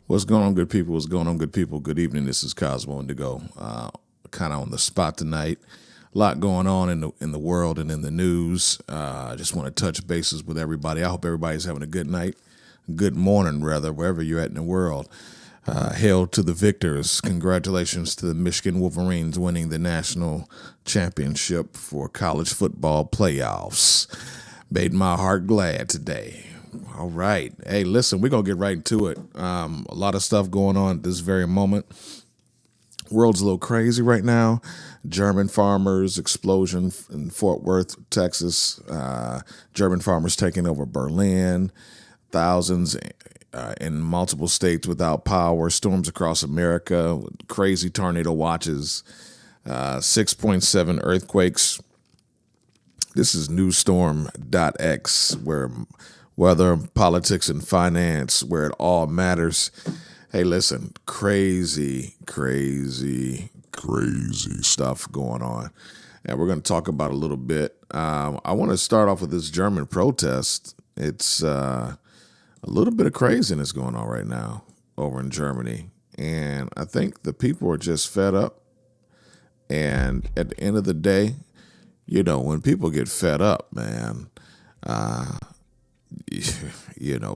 What's going on, good people? What's going on, good people? Good evening. This is Cosmo Indigo. Kind of on the spot tonight. A lot going on in the world and in the news. I just want to touch bases with everybody. I hope everybody's having a good night, good morning rather, wherever you're at in the world. Hail to the victors! Congratulations to the Michigan Wolverines winning the national championship for college football playoffs. Made my heart glad today. All right. Hey, listen, we're going to get right into it. A lot of stuff going on at this very moment. World's a little crazy right now. German farmers, explosion in Fort Worth, Texas. German farmers taking over Berlin. Thousands in multiple states without power. Storms across America. Crazy tornado watches. 6.7 earthquakes. This is newsstorm.x, where weather, politics, and finance, where it all matters. Hey, listen, crazy stuff going on. And we're going to talk about a little bit. I want to start off with this German protest. It's a little bit of craziness going on right now over in Germany. And I think the people are just fed up. And at the end of the day, you know, when people get fed up, man,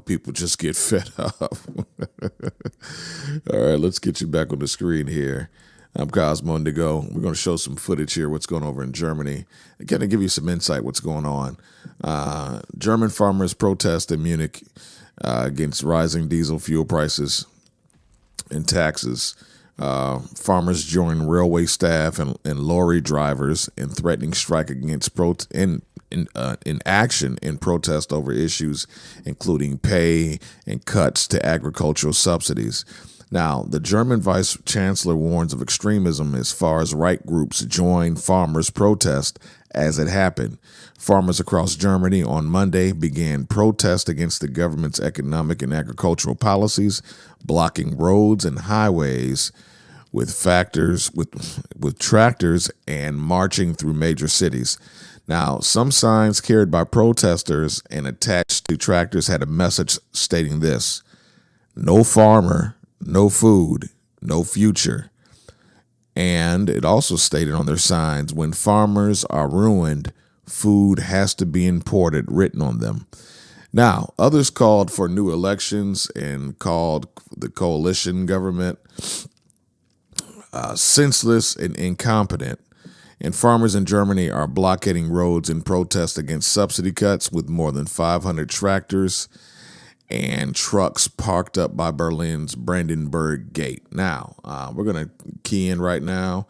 people just get fed up. All right, let's get you back on the screen here. I'm Cosmo Indigo. We're going to show some footage here, what's going on over in Germany. Again, to give you some insight what's going on. German farmers protest in Munich against rising diesel fuel prices and taxes. Farmers join railway staff and lorry drivers in threatening strike against in action in protest over issues including pay and cuts to agricultural subsidies. Now, the German vice chancellor warns of extremism as far as right groups join farmers' protest as it happened. Farmers across Germany on Monday began protest against the government's economic and agricultural policies, blocking roads and highways with tractors and marching through major cities. Now, some signs carried by protesters and attached to tractors had a message stating this: no farmer, no food, no future. And it also stated on their signs, when farmers are ruined, food has to be imported, written on them. Now, others called for new elections and called the coalition government senseless and incompetent. And farmers in Germany are blockading roads in protest against subsidy cuts with more than 500 tractors and trucks parked up by Berlin's Brandenburg Gate. Now, we're going to key in right now,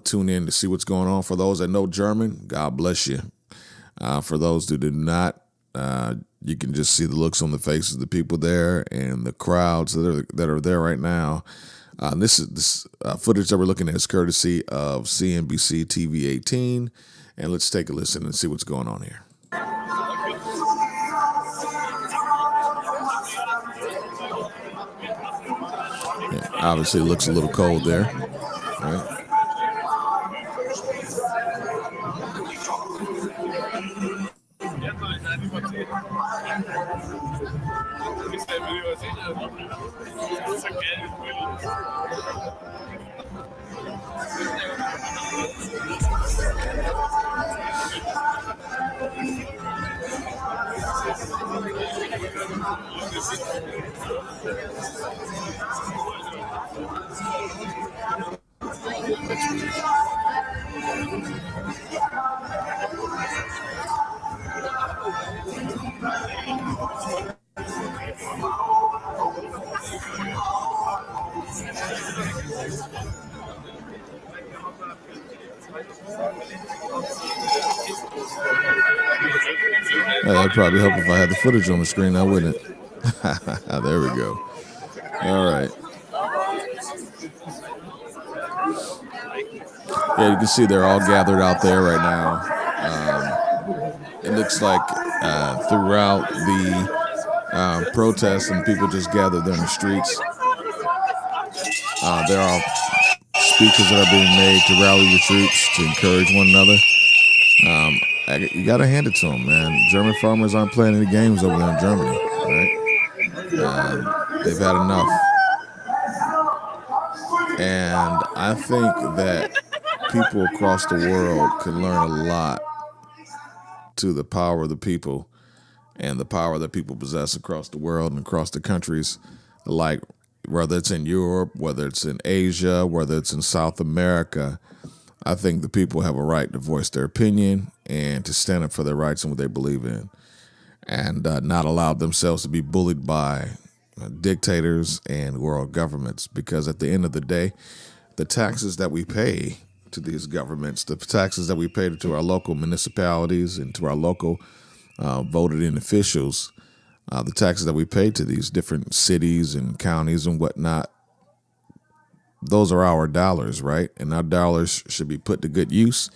tune in to see what's going on. For those that know German, God bless you. For those who do not, you can just see the looks on the faces of the people there and the crowds that are there right now. This footage that we're looking at is courtesy of CNBC TV 18. And let's take a listen and see what's going on here. Yeah, obviously, it looks a little cold there. Right? That'd probably help if I had the footage on the screen now, wouldn't it? There we go. All right. Yeah, you can see they're all gathered out there right now. It looks like throughout the protests and people just gathered there in the streets. There are speeches that are being made to rally the troops, to encourage one another. You got to hand it to them, man. German farmers aren't playing any games over there in Germany, right? They've had enough. And I think that people across the world can learn a lot to the power of the people and the power that people possess across the world and across the countries, like whether it's in Europe, whether it's in Asia, whether it's in South America. I think the people have a right to voice their opinion and to stand up for their rights and what they believe in, and not allow themselves to be bullied by dictators and world governments. Because at the end of the day, the taxes that we pay to these governments, the taxes that we pay to our local municipalities and to our local voted in officials, the taxes that we pay to these different cities and counties and whatnot, those are our dollars, right? And our dollars should be put to good use.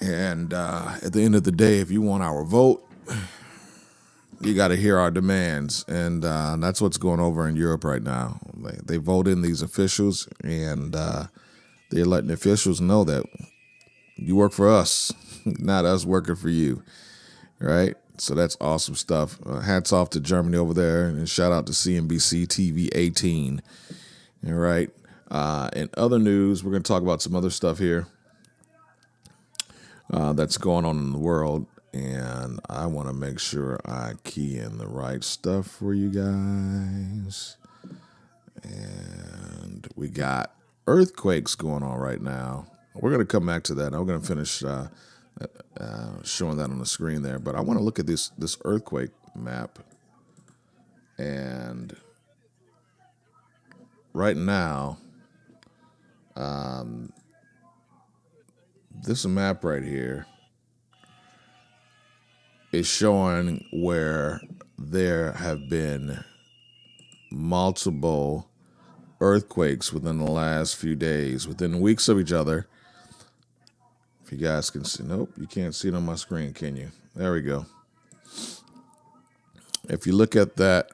And at the end of the day, if you want our vote, you got to hear our demands. And that's what's going over in Europe right now. They vote in these officials, and they're letting the officials know that you work for us, not us working for you, right? So that's awesome stuff. Hats off to Germany over there, and shout out to CNBC TV 18. All right. In other news, we're going to talk about some other stuff here that's going on in the world. And I want to make sure I key in the right stuff for you guys. And we got earthquakes going on right now. We're going to come back to that. I'm going to finish showing that on the screen there. But I want to look at this earthquake map. And right now, this map right here is showing where there have been multiple earthquakes within the last few days, within weeks of each other. If you guys can see, nope, you can't see it on my screen, can you? There we go. If you look at that,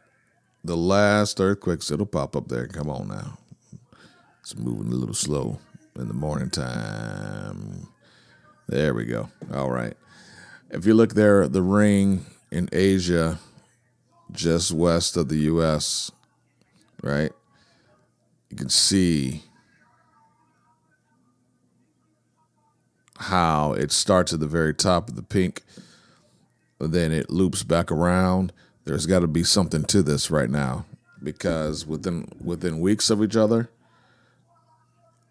the last earthquakes, it'll pop up there. Come on now. It's moving a little slow in the morning time. There we go. All right. If you look there, the ring in Asia, just west of the U.S., right? You can see how it starts at the very top of the pink, but then it loops back around. There's got to be something to this right now, because within weeks of each other,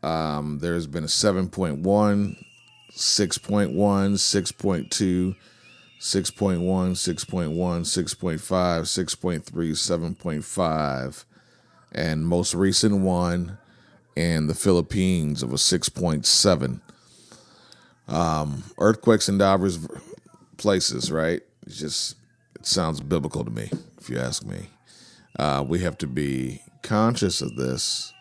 there's been a 7.1, 6.1, 6.2, 6.1, 6.1, 6.5, 6.3, 7.5, and most recent one in the Philippines of a 6.7. Earthquakes in diverse places, right? It sounds biblical to me, if you ask me. We have to be conscious of this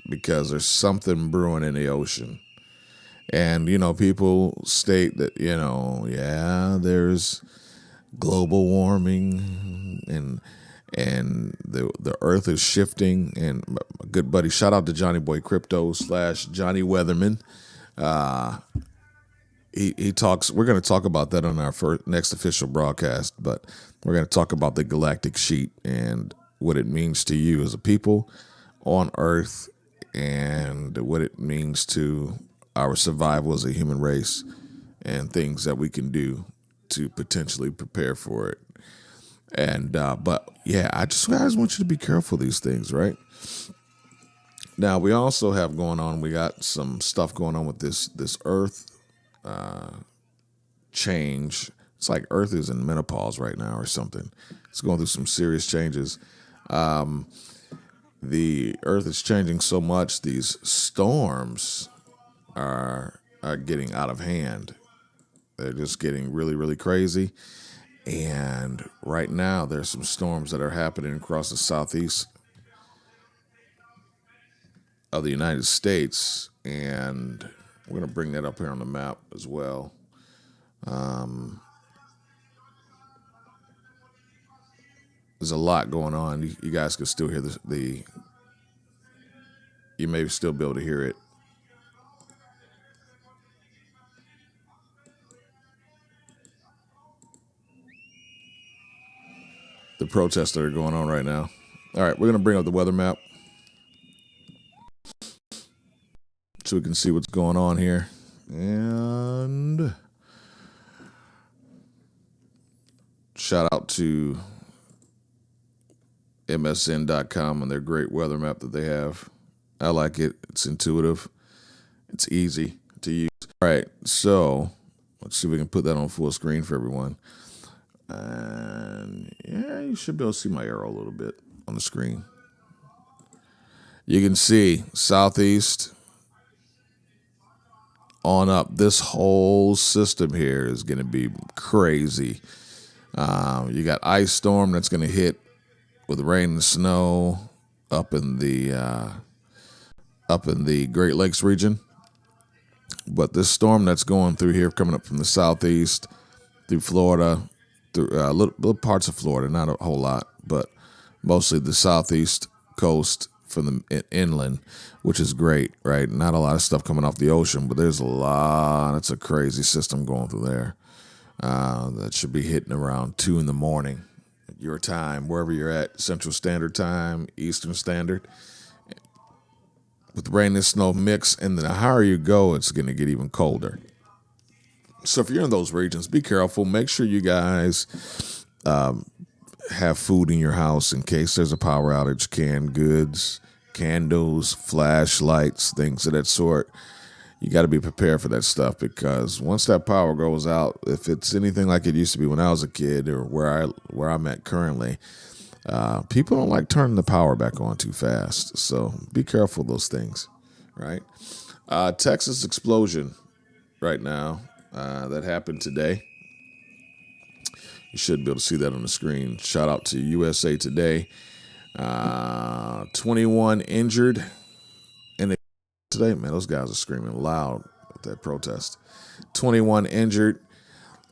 because there's something brewing in the ocean. And, people state that, there's global warming and the earth is shifting. And my good buddy, shout out to Johnny Boy Crypto / Johnny Weatherman. He talks, we're going to talk about that on our next official broadcast, but we're going to talk about the galactic sheet and what it means to you as a people on Earth and what it means to our survival as a human race and things that we can do to potentially prepare for it. And, but yeah, I just want you to be careful of these things, right? Now, we also have going on, we got some stuff going on with this Earth change. It's like Earth is in menopause right now or something. It's going through some serious changes. The Earth is changing so much, these storms are getting out of hand. They're just getting really, really crazy. And right now, there's some storms that are happening across the southeast of the United States. And we're going to bring that up here on the map as well. There's a lot going on. You guys can still hear you may still be able to hear it. The protests that are going on right now. All right, we're going to bring up the weather map. so we can see what's going on here. And shout out to msn.com and their great weather map that they have. I like it. It's intuitive. It's easy to use. All right, so let's see if we can put that on full screen for everyone. And yeah, you should be able to see my arrow a little bit on the screen. You can see southeast on up. This whole system here is going to be crazy. You got ice storm that's going to hit with rain and snow up in the Great Lakes region. But this storm that's going through here, coming up from the southeast through Florida, through little parts of Florida, not a whole lot, but mostly the southeast coast from the inland, which is great, right? Not a lot of stuff coming off the ocean, but there's a lot. It's a crazy system going through there. That should be hitting around 2 in the morning, your time, wherever you're at, Central Standard Time, Eastern Standard. With rain and snow mix, and then the higher you go, it's going to get even colder. So if you're in those regions, be careful. Make sure you guys have food in your house in case there's a power outage, canned goods, candles, flashlights, things of that sort. You got to be prepared for that stuff, because once that power goes out, if it's anything like it used to be when I was a kid or where I'm at currently, people don't like turning the power back on too fast. So be careful of those things, right? Texas explosion right now that happened today. You should be able to see that on the screen. Shout out to USA Today. 21 injured. And today, man, those guys are screaming loud at that protest. 21 injured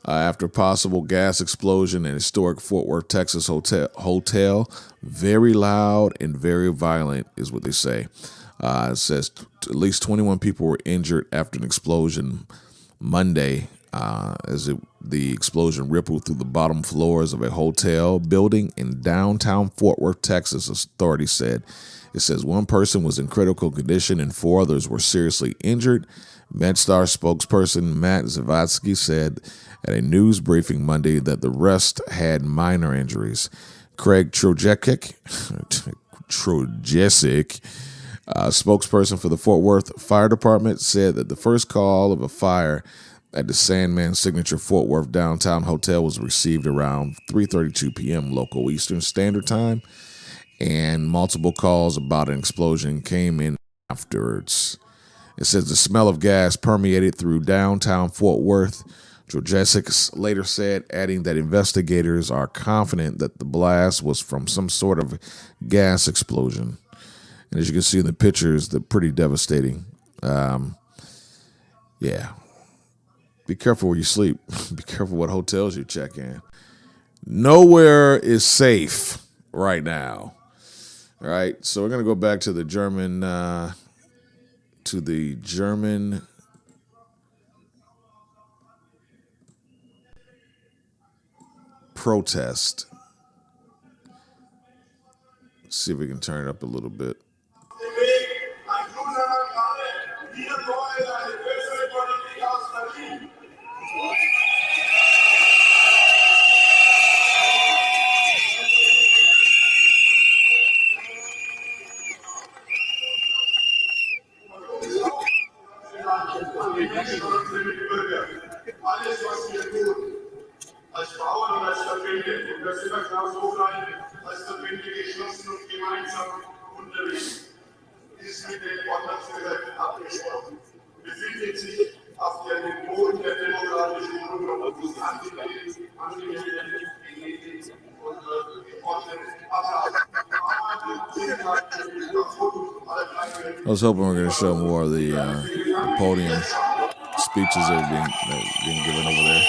after possible gas explosion in historic Fort Worth, Texas hotel. Very loud and very violent is what they say. It says at least 21 people were injured after an explosion Monday the explosion rippled through the bottom floors of a hotel building in downtown Fort Worth, Texas, authorities said. It says one person was in critical condition and 4 others were seriously injured. MedStar spokesperson Matt Zavatsky said at a news briefing Monday that the rest had minor injuries. Craig Trojecic, spokesperson for the Fort Worth Fire Department, said that the first call of a fire at the Sandman Signature Fort Worth downtown hotel was received around 3:32 p.m. local Eastern Standard Time, and multiple calls about an explosion came in afterwards. It says the smell of gas permeated through downtown Fort Worth. Trojecic later said, adding that investigators are confident that the blast was from some sort of gas explosion. And as you can see in the pictures, they're pretty devastating. Yeah. Be careful where you sleep. Be careful what hotels you check in. Nowhere is safe right now. All right, so we're going to go back to the German protest. Let's see if we can turn it up a little bit. Alles, was wir tun, als Frauen und als Verbände, und das immer klar so bleiben, als Verbände geschlossen und gemeinsam unterwegs, ist mit den Ordnungsbehörden abgesprochen, befindet sich auf dem Boden der demokratischen Ordnung und ist angemeldet und geordnet. I was hoping we were going to show more of the podium speeches that are being given over there.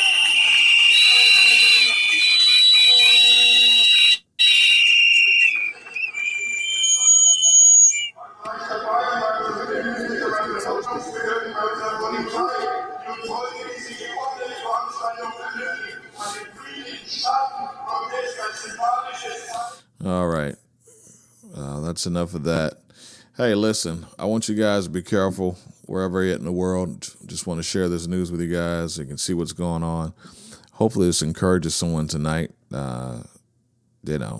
All right. That's enough of that. Hey, listen, I want you guys to be careful wherever you're at in the world. Just want to share this news with you guys so you can see what's going on. Hopefully this encourages someone tonight.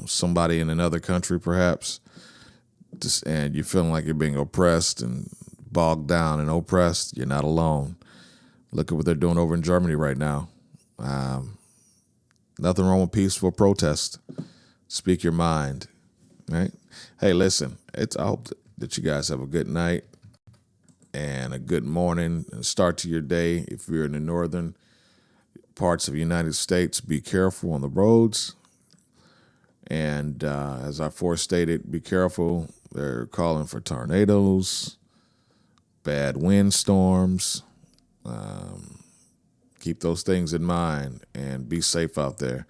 Somebody in another country perhaps, and you're feeling like you're being oppressed and bogged down and oppressed. You're not alone. Look at what they're doing over in Germany right now. Nothing wrong with peaceful protest. Speak your mind, right? Hey, listen, I hope that you guys have a good night and a good morning and start to your day. If you're in the northern parts of the United States, be careful on the roads. And as I forestated, be careful. They're calling for tornadoes, bad windstorms. Keep those things in mind and be safe out there.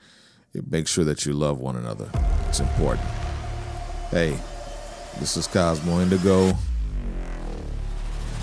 Make sure that you love one another. It's important. Hey, this is Cosmo Indigo.